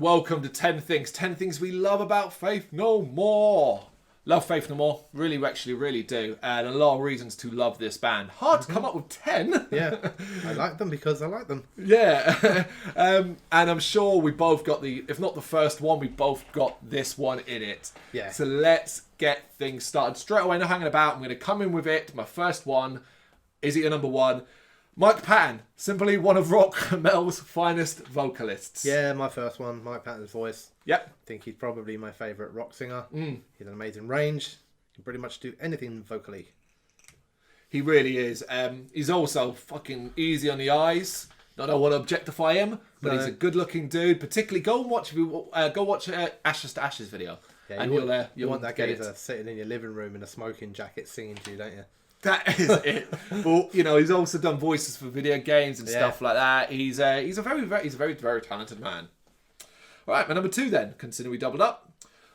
Welcome to 10 Things. 10 Things we love about Faith No More. Love Faith No More. Really, actually, really do. And a lot of reasons to love this band. Hard to come up with 10. Yeah, I like them because I like them. Yeah. And I'm sure we both got if not the first one, we both got this one in it. Yeah. So let's get things started. Straight away, no hanging about. I'm going to come in with it. My first one. Is it your number one? Mike Patton, simply one of rock and metal's finest vocalists. Yeah, my first one, Mike Patton's voice. Yep. I think he's probably my favourite rock singer. He's an amazing range. He can pretty much do anything vocally. He really is. He's also fucking easy on the eyes. Not that I want to objectify him, but he's a good-looking dude. Particularly, go watch Ashes to Ashes video. Yeah, and you want that geezer sitting in your living room in a smoking jacket singing to you, don't you? That is it. But he's also done voices for video games and stuff like that. He's a very talented man. All right, my number two then. Considering we doubled up,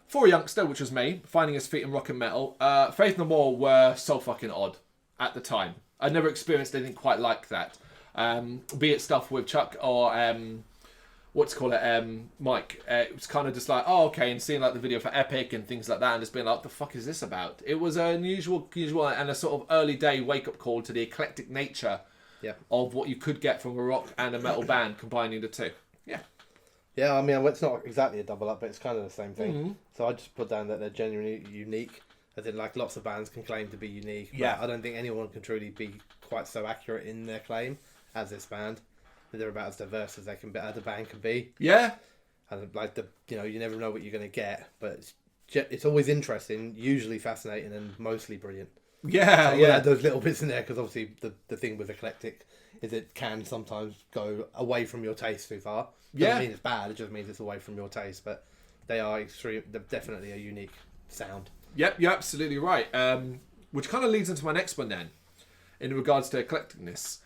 for a youngster, which was me, finding his feet in rock and metal. Faith No More were so fucking odd at the time. I'd never experienced anything quite like that. Be it stuff with Chuck or Mike. It was kind of just like, oh, okay, and seeing like the video for Epic and things like that, and just being like, what the fuck is this about? It was an unusual and a sort of early day wake up call to the eclectic nature of what you could get from a rock and a metal band, combining the two. Yeah. Yeah, I mean, it's not exactly a double up, but it's kind of the same thing. Mm-hmm. So I just put down that they're genuinely unique. As in, like, lots of bands can claim to be unique. But I don't think anyone can truly be quite so accurate in their claim as this band. They're about as diverse as they can be, as a band can be. Yeah. And like you never know what you're going to get, but it's always interesting, usually fascinating, and mostly brilliant. Yeah, so add those little bits in there because obviously the thing with eclectic is it can sometimes go away from your taste too far. Doesn't mean it's bad; it just means it's away from your taste. But they're definitely a unique sound. Yep, you're absolutely right. Which kind of leads into my next one then, in regards to eclecticness.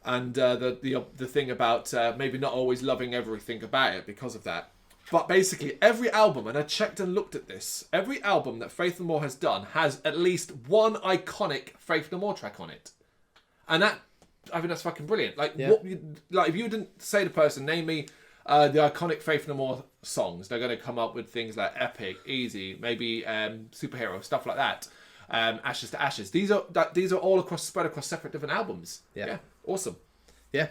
And the thing about maybe not always loving everything about it because of that. But basically, every album, and I checked and looked at this, every album that Faith No More has done has at least one iconic Faith No More track on it. And I think that's fucking brilliant. Like, if you didn't say to the person, name me the iconic Faith No More songs, they're going to come up with things like Epic, Easy, maybe Superhero, stuff like that. Ashes to Ashes. These are all spread across separate different albums. Yeah. Awesome. Yeah.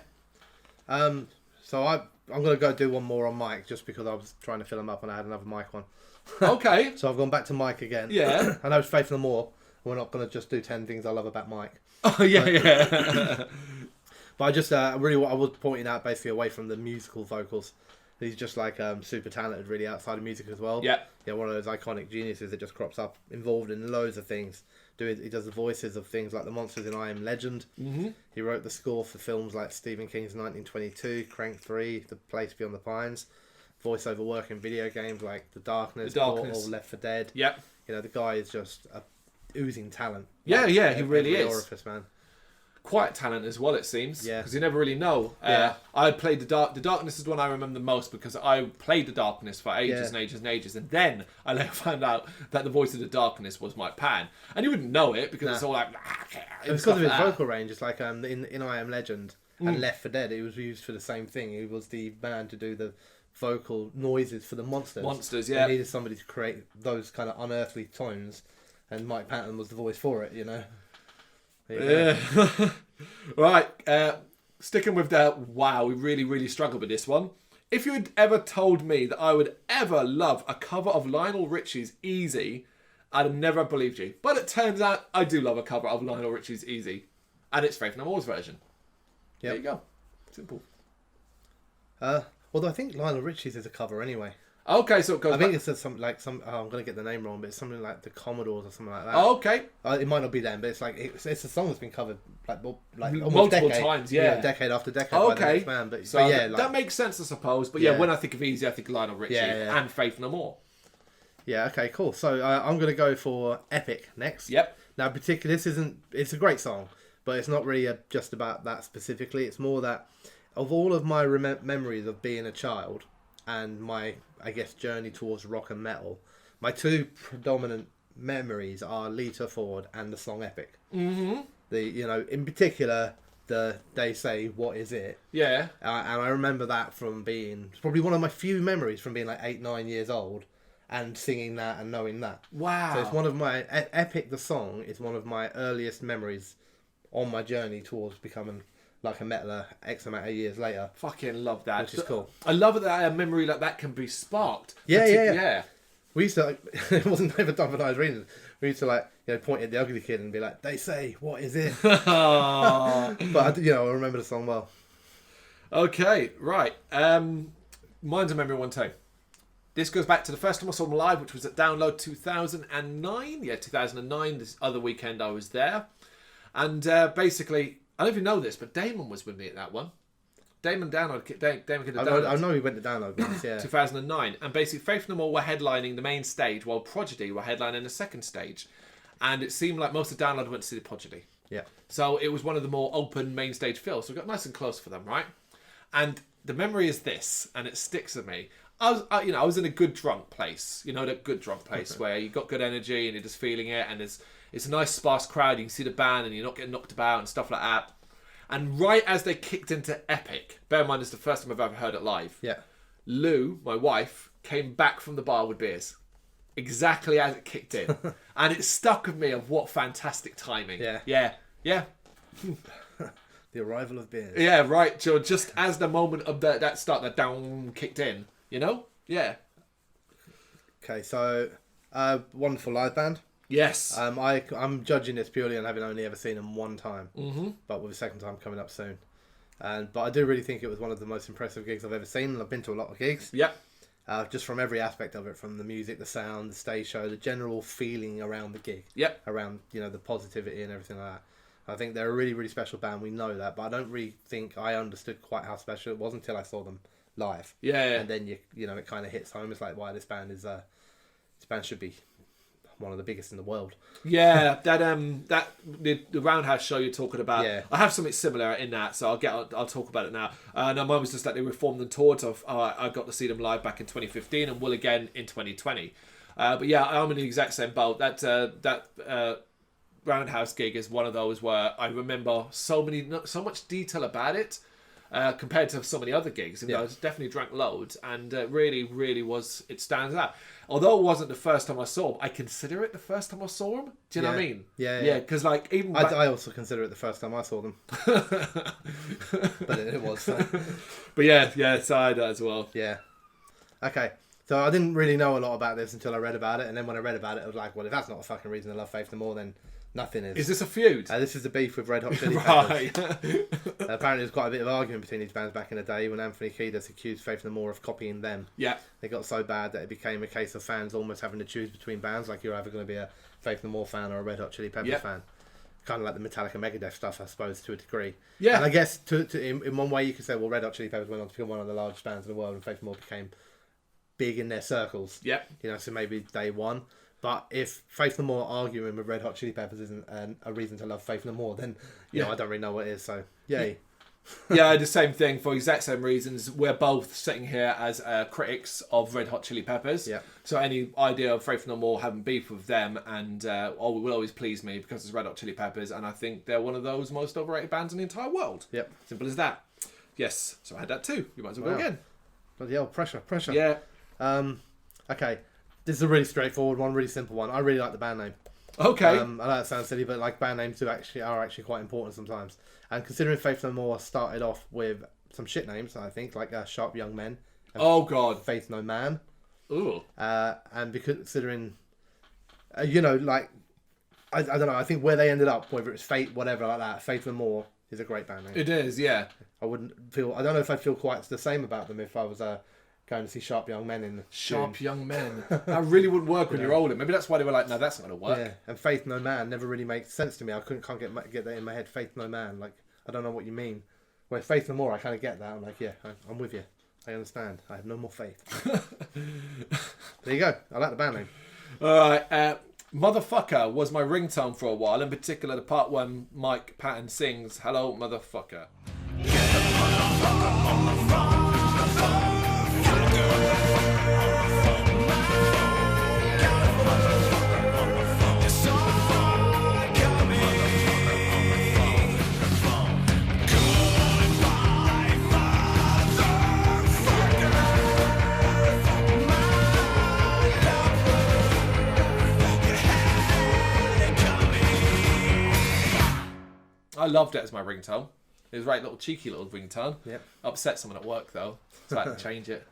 So I'm going to go do one more on Mike just because I was trying to fill him up and I had another Mike one. Okay. So I've gone back to Mike again. Yeah. I know it's Faith No More. We're not going to just do 10 things I love about Mike. Oh, yeah. But I just really I was pointing out basically away from the musical vocals. He's just like super talented really outside of music as well. Yeah. Yeah, one of those iconic geniuses that just crops up involved in loads of things. He does the voices of things like the monsters in I Am Legend. Mm-hmm. He wrote the score for films like Stephen King's 1922, Crank 3, The Place Beyond the Pines. Voiceover work in video games like The Darkness. Portal, Left 4 Dead. Yep. The guy is just a oozing talent. Yeah, he really is. Orifice, man. Quite talent as well, it seems. Yeah. Because you never really know. I played The Darkness is the one I remember the most because I played The Darkness for ages and ages and ages. And then I later found out that the voice of The Darkness was Mike Patton. And you wouldn't know it because it's all like... It's because of his vocal range. It's like in I Am Legend and Left 4 Dead, it was used for the same thing. He was the man to do the vocal noises for the monsters. Monsters, yeah. They needed somebody to create those kind of unearthly tones. And Mike Patton was the voice for it, Yeah. Right, sticking with that, wow, we really, really struggled with this one. If you had ever told me that I would ever love a cover of Lionel Richie's Easy, I'd have never believed you. But it turns out I do love a cover of Lionel Richie's Easy. And it's Faith No More's version. Yep. There you go. Simple. Although I think Lionel Richie's is a cover anyway. Okay, so it goes. I think it's some I'm gonna get the name wrong, but it's something like the Commodores or something like that. Oh, okay. It might not be them, but it's like it's a song that's been covered like almost multiple times, decade after decade. By the next man. But that makes sense, I suppose. But when I think of Easy, I think Lionel Richie and Faith No More. Yeah. Okay. Cool. So I'm gonna go for Epic next. Yep. Now, particularly, it's a great song, but it's not really just about that specifically. It's more that of all of my memories of being a child and my, I guess, journey towards rock and metal, my two predominant memories are Lita Ford and the song Epic. Mm-hmm. In particular, They Say What Is It? Yeah. And I remember that from being probably one of my few memories from being like 8-9 years old and singing that and knowing that. Wow. So it's one of my Epic the song is one of my earliest memories on my journey towards becoming like a metaler X amount of years later. Fucking love that. Which is cool. I love that a memory like that can be sparked. Yeah. We used to, it wasn't never done for nice reasons. We used to like, point at the ugly kid and be like, "They say, what is it?" But I remember the song well. Okay, right. Mine's a memory one too. This goes back to the first time I saw them live, which was at Download 2009. Yeah, 2009. This other weekend I was there. And basically, I don't even know this, but Damon was with me at that one. Damon could have Download. I know he went to Download once, yeah. 2009. And basically, Faith No More were headlining the main stage, while Prodigy were headlining the second stage. And it seemed like most of Download went to see the Prodigy. Yeah. So it was one of the more open main stage fills. So we got nice and close for them, right? And the memory is this, and it sticks with me. I was in a good drunk place. That good drunk place where you got good energy and you're just feeling it, and it's a nice sparse crowd. You can see the band and you're not getting knocked about and stuff like that. And right as they kicked into Epic, bear in mind it's the first time I've ever heard it live. Yeah. Lou, my wife, came back from the bar with beers. Exactly as it kicked in. And it stuck with me of what fantastic timing. Yeah. Yeah. The arrival of beers. Yeah, right. So just as the moment of that start, that down kicked in, Yeah. Okay, so wonderful live band. Yes. I'm judging this purely on having only ever seen them one time, but with a second time coming up soon. But I do really think it was one of the most impressive gigs I've ever seen, and I've been to a lot of gigs. Yep. Just from every aspect of it, from the music, the sound, the stage show, the general feeling around the gig. Yep. Around the positivity and everything like that. I think they're a really, really special band. We know that, but I don't really think I understood quite how special it was until I saw them live. Yeah. And then it kind of hits home. It's like, why this band should be one of the biggest in the world. Yeah, the Roundhouse show you're talking about. Yeah. I have something similar in that, so I'll talk about it now. Now mine was just that they reformed and toured. Of I got to see them live back in 2015 and will again in 2020. But yeah, I'm in the exact same boat. That Roundhouse gig is one of those where I remember so much detail about it. Compared to so many other gigs, I definitely drank loads, and really, really was. It stands out. Although it wasn't the first time I saw him, I consider it the first time I saw him. Do you know what I mean? Yeah. Because even I also consider it the first time I saw them, but it was. But yeah, so I do as well. Yeah. Okay. So I didn't really know a lot about this until I read about it, and then when I read about it, I was like, well, if that's not a fucking reason to love Faith No More, then nothing is. Is this a feud? This is the beef with Red Hot Chili Peppers. Right. Apparently there's quite a bit of argument between these bands back in the day when Anthony Kiedis accused Faith No More of copying them. Yeah. They got so bad that it became a case of fans almost having to choose between bands, like you're either going to be a Faith No More fan or a Red Hot Chili Peppers fan. Kind of like the Metallica Megadeth stuff, I suppose, to a degree. Yeah. And I guess in one way you could say, well, Red Hot Chili Peppers went on to become one of the largest bands in the world, and Faith No More became big in their circles. Yep. So maybe they won. But if Faith No More arguing with Red Hot Chili Peppers isn't a reason to love Faith No More, then I don't really know what it is. So yay. Yeah, the same thing for exact same reasons. We're both sitting here as critics of Red Hot Chili Peppers. Yeah. So any idea of Faith No More having beef with them and will always please me because it's Red Hot Chili Peppers, and I think they're one of those most overrated bands in the entire world. Yep. Simple as that. Yes. So I had that too. You might as well go again. Bloody hell, pressure. Yeah. Okay. This is a really straightforward one, really simple one. I really like the band name. Okay. I know that sounds silly, but like band names are actually quite important sometimes. And considering Faith No More started off with some shit names, I think, like Sharp Young Men. Oh God. Faith No Man. Ooh. And considering, like, I don't know. I think where they ended up, whether it's Fate, whatever like that, Faith No More is a great band name. It is, yeah. I don't know if I'd feel quite the same about them if I was going to see Sharp Young Men in Sharp June. Young Men. That really wouldn't work when you're older. Maybe that's why they were like, no, that's not going to work. Yeah, and Faith No Man never really makes sense to me. I can't get that in my head. Faith No Man, like, I don't know what you mean. Whereas Faith No More, I kind of get that. I'm like, yeah, I'm with you. I understand. I have no more faith. There you go. I like the band name. Alright, Motherfucker was my ringtone for a while, in particular the part when Mike Patton sings, hello, motherfucker. I loved it as my ringtone. It was a right little cheeky little ringtone. Yep. Upset someone at work though, so I had to change it.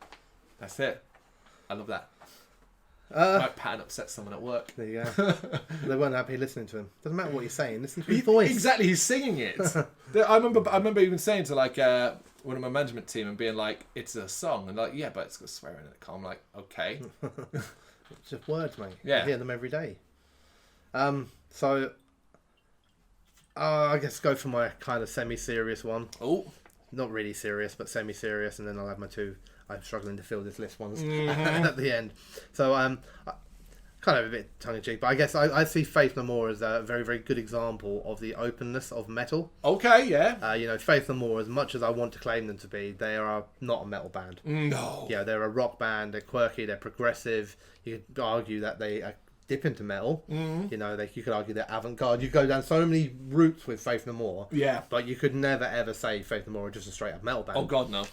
That's it. I love that. Might pattern upset someone at work. There you go. They weren't happy listening to him. Doesn't matter what you're saying. Listen to his voice. Exactly, he's singing it. I remember even saying to like one of my management team and being like, "It's a song," and like, "Yeah, but it's got swearing in it." I'm like, "Okay." It's just words, mate. Yeah. I hear them every day. So I guess go for my kind of semi-serious one. Oh, Not really serious, but semi-serious, and then I'll have my two. I'm struggling to fill this list ones at the end. So kind of a bit tongue-in-cheek, but I guess I see Faith No More as a very, very good example of the openness of metal. okay, yeah. You know, Faith No More, as much as I want to claim them to be, they are not a metal band. No. Yeah, they're a rock band. They're quirky. They're progressive. You could argue that they dip into metal. You know, you could argue they're avant-garde. You go down so many routes with Faith No More. Yeah. But you could never ever say Faith No More are just a straight up metal band. Oh God, no.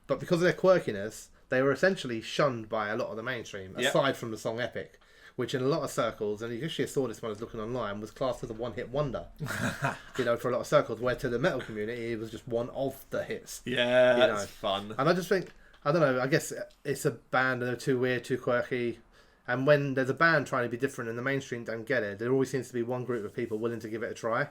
But because of their quirkiness, they were essentially shunned by a lot of the mainstream, Yep. aside from the song Epic, which in a lot of circles, and you actually saw this when I was looking online, was classed as a one-hit wonder. You know, for a lot of circles, where to the metal community, it was just one of the hits. Yeah, You that's know. fun. And I just think, I don't know, I guess it's a band and they're too weird, too quirky. And when there's a band trying to be different and the mainstream don't get it, there always seems to be one group of people willing to give it a try.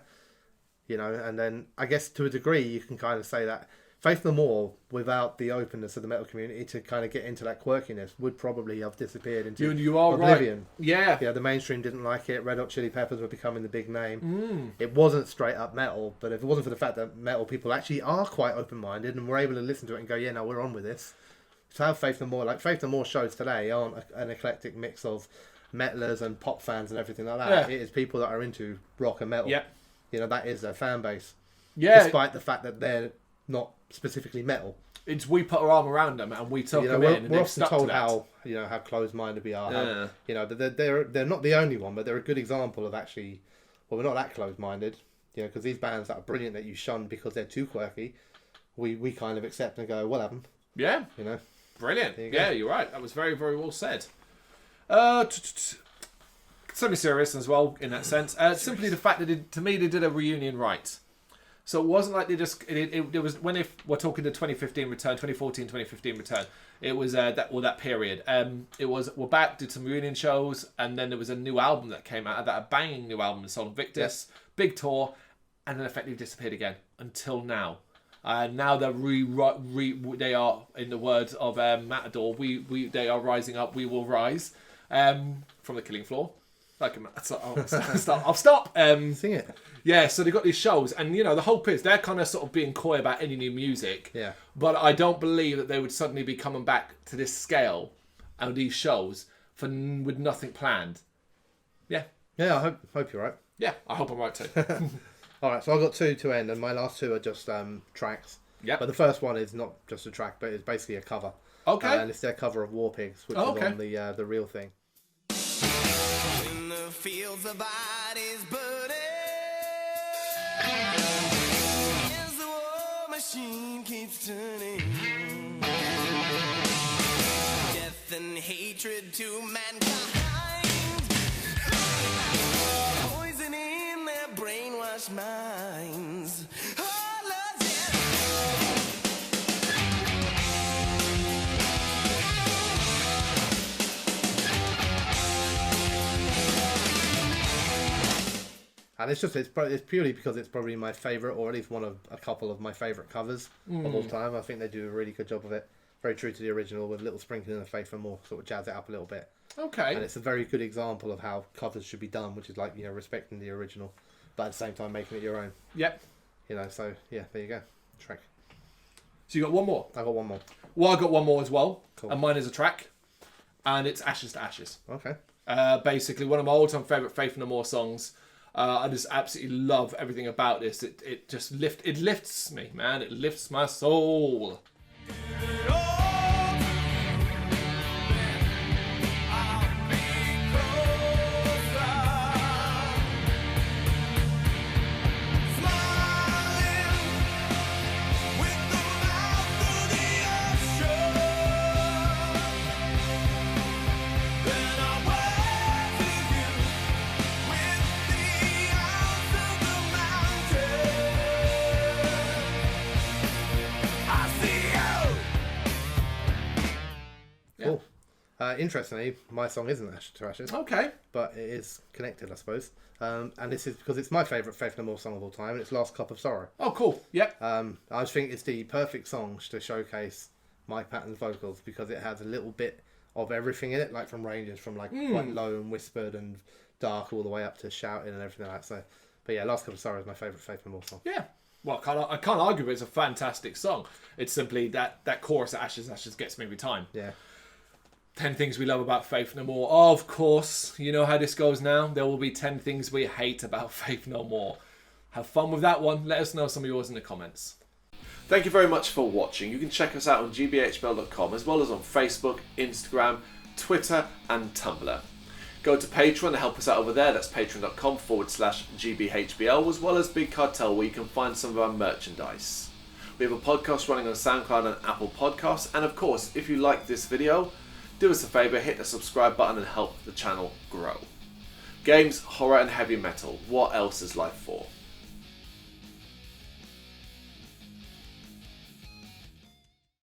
You know, and then I guess to a degree you can kind of say that Faith No More, without the openness of the metal community to kind of get into that quirkiness, would probably have disappeared into You are oblivion. right. Yeah. Yeah, the mainstream didn't like it. Red Hot Chili Peppers were becoming the big name. It wasn't straight up metal, but if it wasn't for the fact that metal people actually are quite open-minded and were able to listen to it and go, yeah, no, we're on with this. To have Faith No More, like Faith No More shows today aren't an eclectic mix of metalers and pop fans and everything like that. Yeah. It is people that are into rock and metal. Yeah. You know, that is their fan base. Yeah. Despite the fact that they're not specifically metal. It's we put our arm around them and we took You know, them we're, in and we're they've often stuck to told that. how closed-minded we are. Yeah. You know, but they're not the only one, but they're a good example of actually, well, we're not that closed-minded. You know, because these bands that are brilliant that you shun because they're too quirky, we kind of accept and go, we'll have them. Yeah. You know. Brilliant. There you go. Yeah, you're right. That was very, very well said. Semi-serious as well in that sense. Simply the fact that to me they did a reunion right. So it wasn't like they just. It was when we're talking the 2015 return, 2014, 2015 return. It was that period. It was we're back, did some reunion shows, and then there was a new album that came out. That a banging new album, Song Victus, big tour, and then effectively disappeared again until now. Now they're they are, in the words of Matador, they are rising up. We will rise from the killing floor. Like I'll stop. Sing it. Yeah, so they got these shows, and you know the hope is they're kind of sort of being coy about any new music. Yeah. But I don't believe that they would suddenly be coming back to this scale and these shows with nothing planned. Yeah. Yeah, I hope you're right. Yeah, I hope I'm right too. All right, so I've got two to end, and my last two are just tracks. Yeah. But the first one is not just a track, but it's basically a cover. Okay. And it's their cover of War Pigs, which Oh, is okay. on the Real Thing. In the fields the bodies burning as the war machine keeps turning. Death and hatred to mankind, poison in their brainwashed minds. Oh, Lord, yeah. And it's purely because it's probably my favourite, or at least one of a couple of my favourite covers of all time. I think they do a really good job of it. Very true to the original, with a little sprinkling of Faith and more, sort of jazz it up a little bit. Okay. And it's a very good example of how covers should be done, which is like, you know, respecting the original, but at the same time making it your own. Yep. You know, so yeah, there you go. Track. So you got one more. I got one more. Well, I got one more as well, Cool. and mine is a track, and it's Ashes to Ashes. Okay. Basically, one of my all-time favourite Faith No More songs. I just absolutely love everything about this. It just lifts me, man. It lifts my soul. Interestingly, my song isn't Ashes to Ashes, Okay. but it is connected, I suppose. And this is because it's my favourite Faith No More song of all time, and it's Last Cup of Sorrow. Oh, cool. Yep. I just think it's the perfect song to showcase Mike Patton's vocals because it has a little bit of everything in it, like from ranges from like quite low and whispered and dark all the way up to shouting and everything like that. So, but yeah, Last Cup of Sorrow is my favourite Faith No More song. Yeah. Well, I can't argue with it. It's a fantastic song. It's simply that chorus, Ashes, Ashes, gets me every time. Yeah. 10 things we love about Faith No More. Oh, of course, you know how this goes now. There will be 10 things we hate about Faith No More. Have fun with that one. Let us know some of yours in the comments. Thank you very much for watching. You can check us out on gbhbl.com as well as on Facebook, Instagram, Twitter and Tumblr. Go to Patreon and help us out over there. That's patreon.com/gbhbl, as well as Big Cartel, where you can find some of our merchandise. We have a podcast running on SoundCloud and Apple Podcasts. And of course, if you like this video, do us a favour, hit the subscribe button and help the channel grow. Games, horror and heavy metal. What else is life for?